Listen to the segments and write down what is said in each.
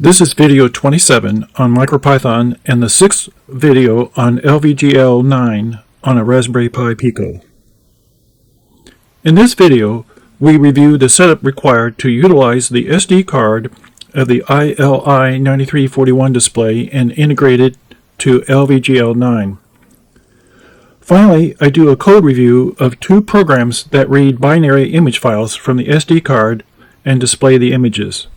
This is video 27 on MicroPython and the 6th video on LVGL 9 on a Raspberry Pi Pico. In this video, we review the setup required to utilize the SD card of the ILI9341 display and integrate it to LVGL 9. Finally, I do a code review of two programs that read binary image files from the SD card and display the images.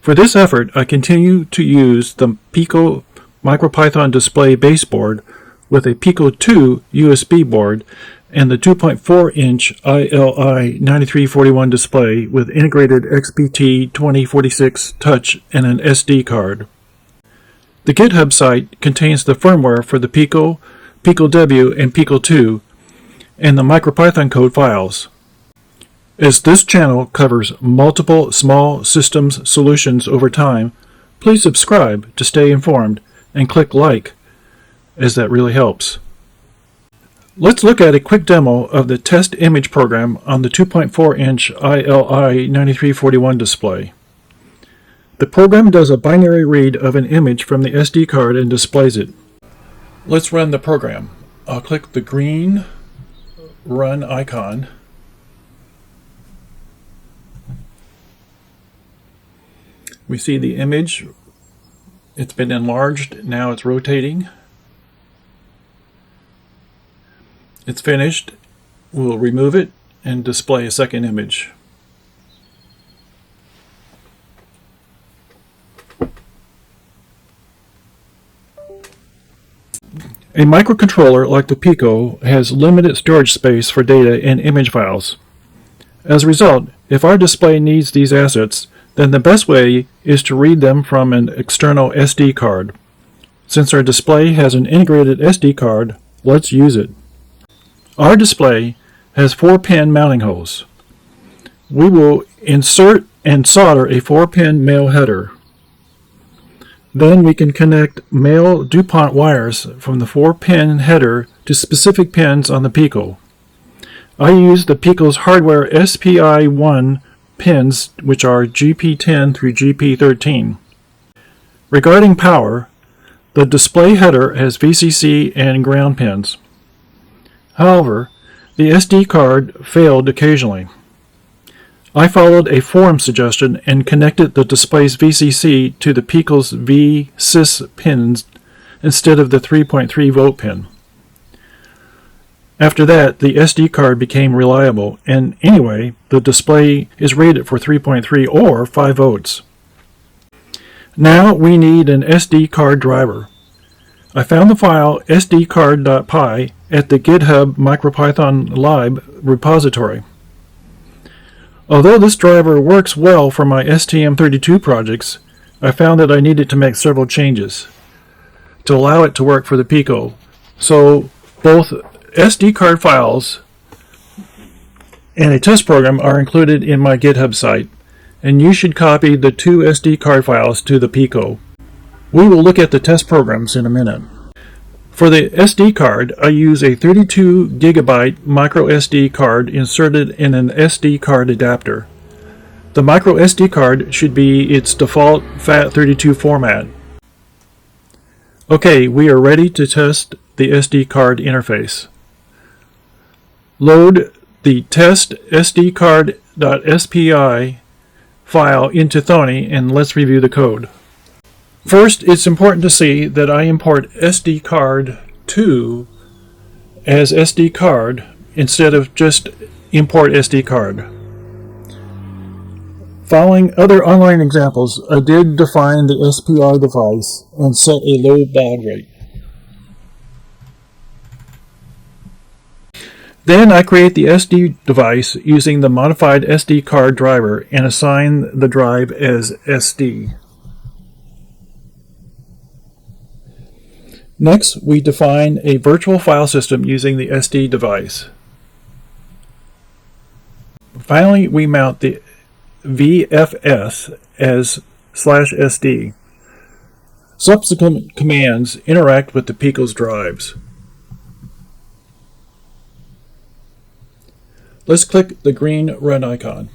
For this effort, I continue to use the Pico MicroPython display baseboard with a Pico2 USB board and the 2.4-inch ILI9341 display with integrated XPT2046 touch and an SD card. The GitHub site contains the firmware for the Pico, Pico2, and Pico2, and the MicroPython code files. As this channel covers multiple small systems solutions over time, please subscribe to stay informed and click like, as that really helps. Let's look at a quick demo of the test image program on the 2.4-inch ILI9341 display. The program does a binary read of an image from the SD card and displays it. Let's run the program. I'll click the green run icon. We see the image. It's been enlarged. Now it's rotating. It's finished. We'll remove it and display a second image. A microcontroller like the Pico has limited storage space for data and image files. As a result, if our display needs these assets, then the best way is to read them from an external SD card. Since our display has an integrated SD card, let's use it. Our display has 4-pin mounting holes. We will insert and solder a 4-pin male header. Then we can connect male DuPont wires from the 4-pin header to specific pins on the Pico. I use the Pico's hardware SPI1 pins, which are GP10 through GP13. Regarding power, the display header has VCC and ground pins. However, the SD card failed occasionally. I followed a forum suggestion and connected the display's VCC to the Pico's VCS pins instead of the 3.3 volt pin. After that, the SD card became reliable, and anyway, the display is rated for 3.3 or 5 volts. Now we need an SD card driver. I found the file sdcard.py at the GitHub MicroPython lib repository. Although this driver works well for my STM32 projects, I found that I needed to make several changes to allow it to work for the Pico. So both SD card files and a test program are included in my GitHub site, and you should copy the two SD card files to the Pico. We will look at the test programs in a minute. For the SD card, I use a 32 gigabyte micro SD card inserted in an SD card adapter. The micro SD card should be its default FAT32 format. Okay, we are ready to test the SD card interface. Load the test sdcard.spi file into Thonny and let's review the code. First, it's important to see that I import SD card 2 as SD card instead of just import SD card. Following other online examples, I did define the SPI device and set a low baud rate. Then I create the SD device using the modified SD card driver and assign the drive as SD. Next, we define a virtual file system using the SD device. Finally, we mount the VFS as /SD. Subsequent commands interact with the Pico's drives. Let's click the green run icon.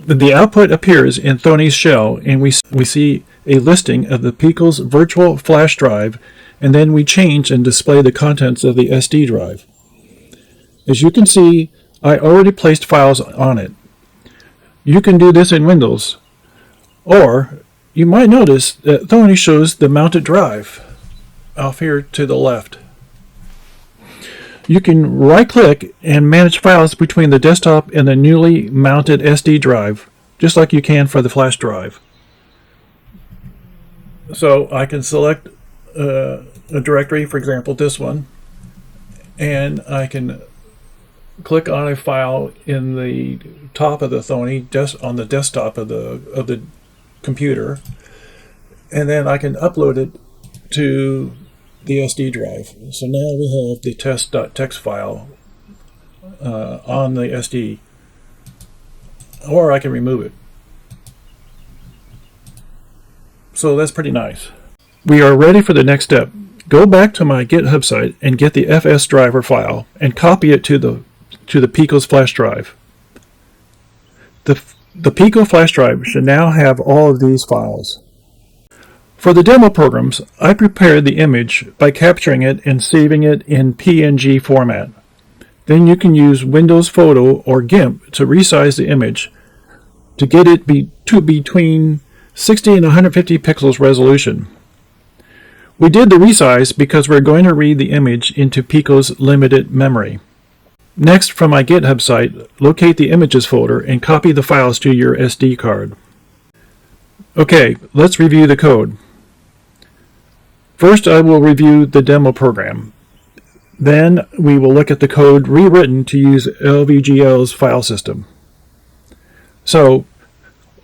The output appears in Thonny's shell, and we see a listing of the Pico's virtual flash drive, and then we change and display the contents of the SD drive. As you can see, I already placed files on it. You can do this in Windows, or you might notice that Thonny shows the mounted drive off here to the left. You can right-click and manage files between the desktop and the newly mounted SD drive, just like you can for the flash drive. So I can select a directory, for example this one, and I can click on a file in the top of the Thonny on the desktop of the computer, and then I can upload it to the SD drive. So now we have the test.txt file on the SD, or I can remove it. So that's pretty nice. We are ready for the next step. Go back to my GitHub site and get the FS driver file and copy it to the Pico's flash drive. The Pico flash drive should now have all of these files. For the demo programs, I prepared the image by capturing it and saving it in PNG format. Then you can use Windows Photo or GIMP to resize the image to get it to between 60 and 150 pixels resolution. We did the resize because we're going to read the image into Pico's limited memory. Next, from my GitHub site, locate the images folder and copy the files to your SD card. Okay, let's review the code. First, I will review the demo program. Then we will look at the code rewritten to use LVGL's file system. So,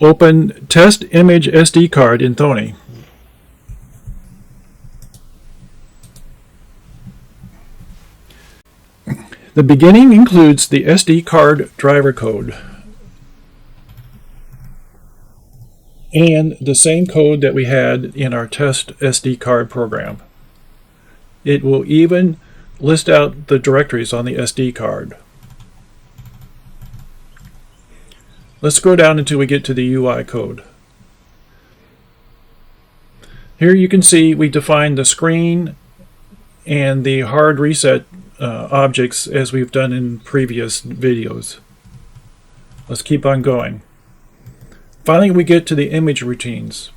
open Test Image SD Card in Thonny. The beginning includes the SD card driver code and the same code that we had in our test SD card program. It will even list out the directories on the SD card. Let's scroll down until we get to the UI code. Here you can see we defined the screen and the hard reset objects as we've done in previous videos. Let's keep on going. Finally, we get to the image routines.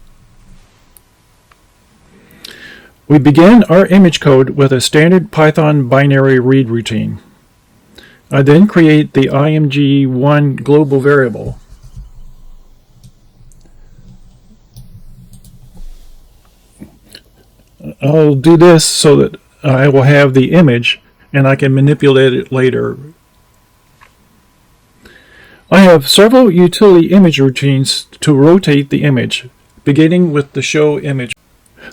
We begin our image code with a standard Python binary read routine. I then create the img1 global variable. I'll do this so that I will have the image and I can manipulate it later. I have several utility image routines to rotate the image, beginning with the show image.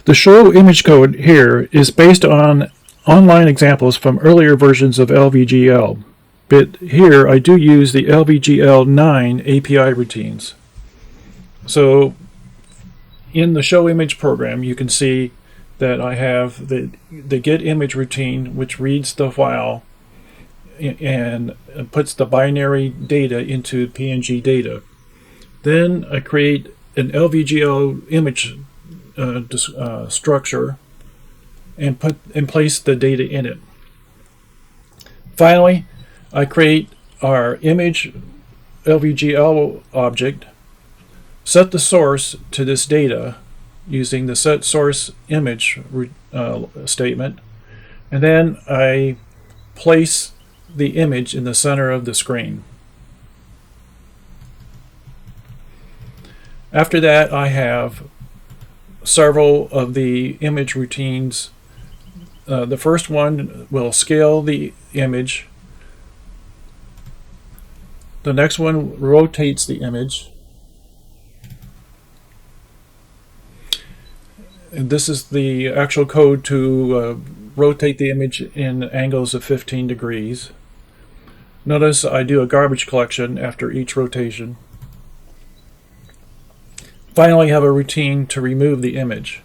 The show image code here is based on online examples from earlier versions of LVGL, but here I do use the LVGL 9 API routines. So in the show image program, you can see that I have the get image routine, which reads the file and puts the binary data into PNG data. Then I create an LVGL image structure and place the data in it. Finally, I create our image LVGL object, set the source to this data using the set source image statement, and then I place the image in the center of the screen. After that, I have several of the image routines. The first one will scale the image. The next one rotates the image. And this is the actual code to rotate the image in angles of 15 degrees. Notice I do a garbage collection after each rotation. Finally, I have a routine to remove the image.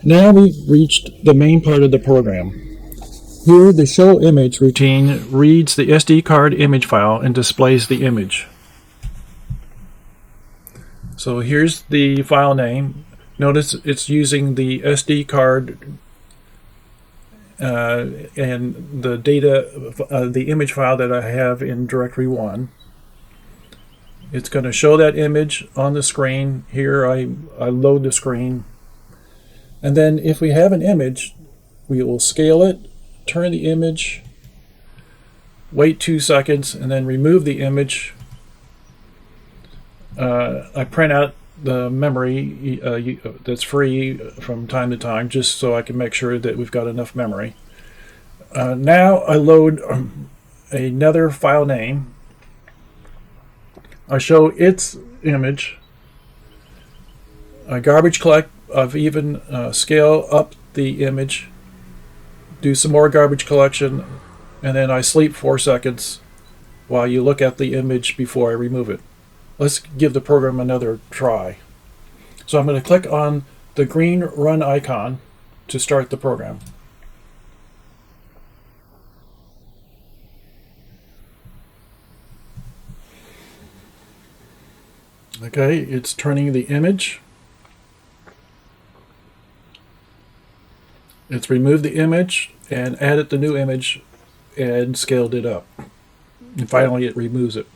Now we've reached the main part of the program. Here, the show image routine reads the SD card image file and displays the image. So here's the file name. Notice it's using the SD card and the data, the image file that I have in directory 1. It's going to show that image on the screen. Here I load the screen. And then if we have an image, we will scale it, turn the image, wait 2 seconds, and then remove the image. I print out the memory that's free from time to time, just so I can make sure that we've got enough memory. Now I load another file name. I show its image. I garbage collect. I've even scale up the image, do some more garbage collection, and then I sleep 4 seconds while you look at the image before I remove it. Let's give the program another try. So I'm going to click on the green run icon to start the program. Okay, it's turning the image. It's removed the image and added the new image and scaled it up. And finally it removes it.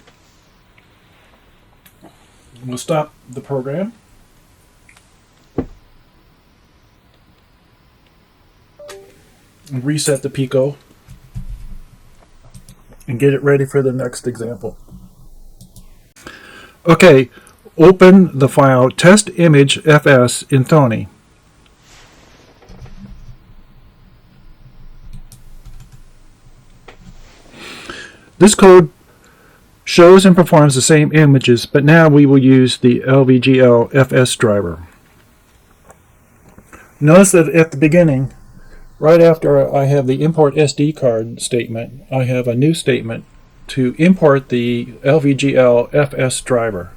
We'll stop the program. And reset the Pico and get it ready for the next example. Okay, open the file test image fs in Thonny. This code shows and performs the same images, but now we will use the LVGL FS driver. Notice that at the beginning, right after I have the import SD card statement, I have a new statement to import the LVGL FS driver.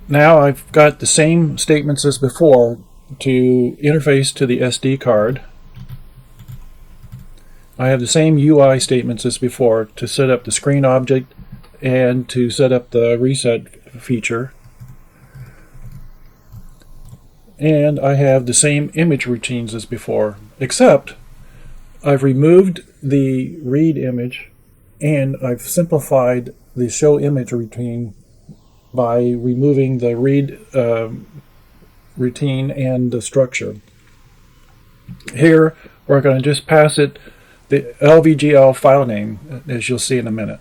Now I've got the same statements as before to interface to the SD card. I have the same UI statements as before to set up the screen object and to set up the reset feature. And I have the same image routines as before, except I've removed the read image and I've simplified the show image routine by removing the read routine and the structure. Here we're going to just pass it the LVGL file name, as you'll see in a minute.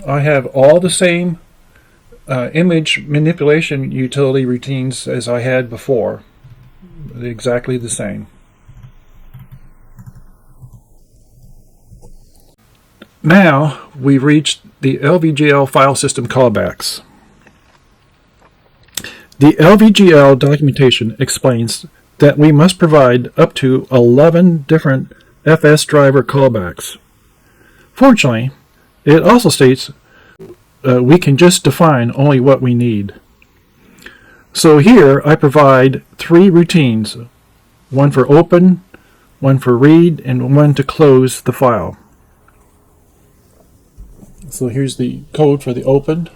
I have all the same image manipulation utility routines as I had before, exactly the same. Now we've reached the LVGL file system callbacks. The LVGL documentation explains that we must provide up to 11 different FS driver callbacks. Fortunately, it also states we can just define only what we need. So here I provide 3 routines, one for open, one for read, and one to close the file. So here's the code for the open,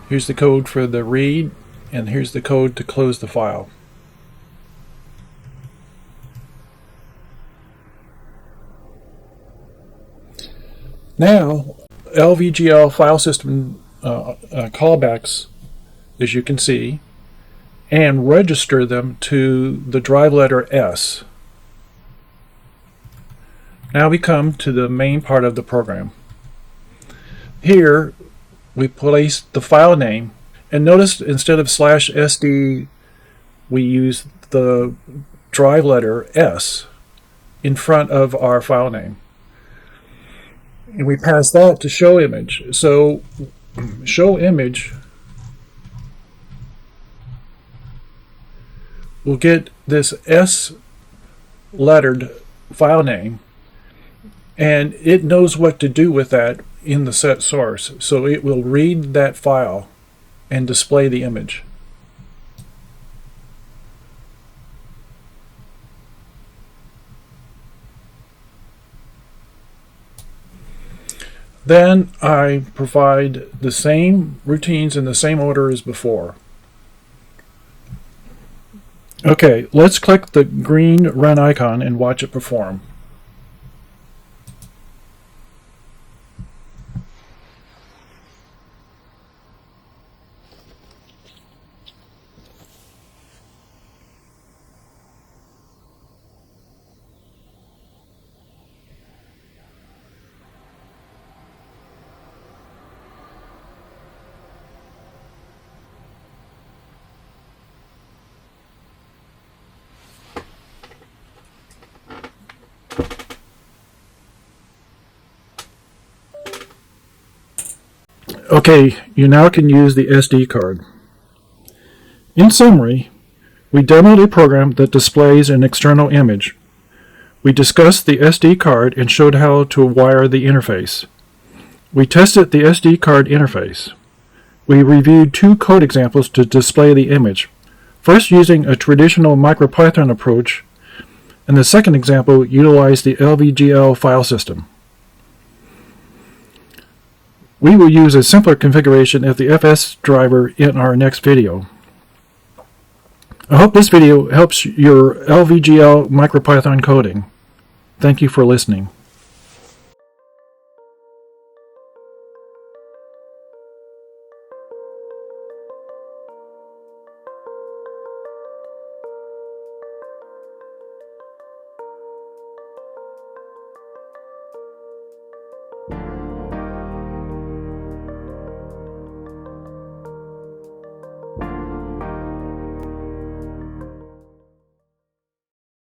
here's the code for the read, and here's the code to close the file. Now, LVGL file system callbacks, as you can see, and register them to the drive letter S. Now we come to the main part of the program. Here we place the file name, and notice instead of /SD we use the drive letter S in front of our file name. And we pass that to show image. So show image will get this S lettered file name, and it knows what to do with that in the set source. So it will read that file and display the image. Then I provide the same routines in the same order as before. Okay, let's click the green run icon and watch it perform. Okay, you now can use the SD card. In summary, we demoed a program that displays an external image. We discussed the SD card and showed how to wire the interface. We tested the SD card interface. We reviewed 2 code examples to display the image, first using a traditional MicroPython approach, and the second example utilized the LVGL file system. We will use a simpler configuration of the FS driver in our next video. I hope this video helps your LVGL MicroPython coding. Thank you for listening.